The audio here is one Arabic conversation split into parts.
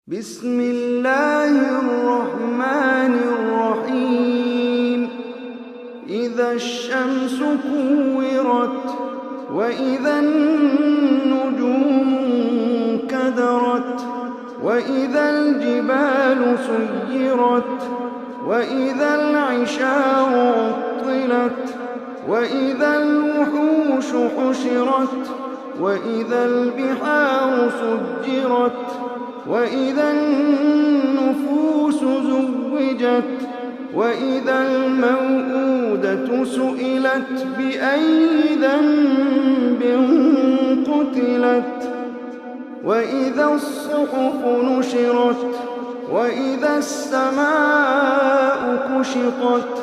بسم الله الرحمن الرحيم إذا الشمس كورت وإذا النجوم انكدرت وإذا الجبال سيرت وإذا العشار عطلت وإذا الوحوش حشرت وإذا البحار سجرت وإذا النفوس زوجت وإذا الموءودة سئلت بأي ذنب قتلت وإذا الصحف نشرت وإذا السماء كشطت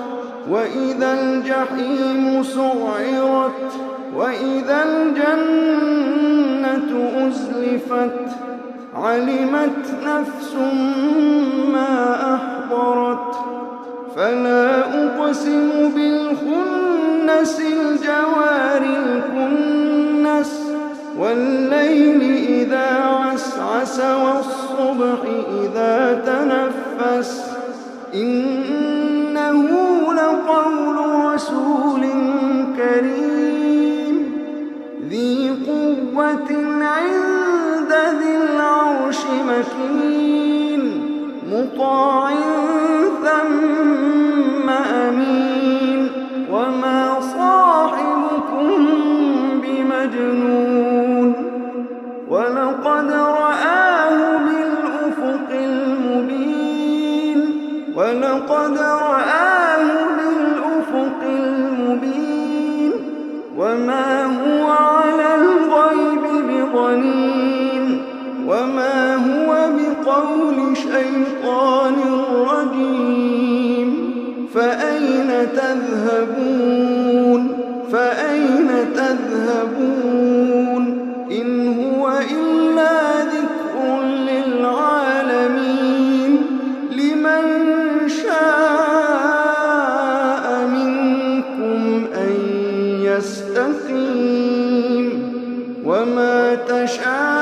وإذا الجحيم سعرت وإذا الجنة أزلفت علمت نفس ما أحضرت فلا أقسم بالخنس الجوار الكنس والليل إذا عسعس والصبح إذا تنفس إنه لقول رسول كريم ذي قوة عند ذي العرش مكين مطاع ثم أمين وما صاحبكم بمجنون ولقد رآه بالأفق المبين وما هو على الغيب بضنين وما هو بقول شيطان رجيم فأين تذهبون إن هو إلا ذكر للعالمين لمن شاء منكم أن يستقيم وما تشاءون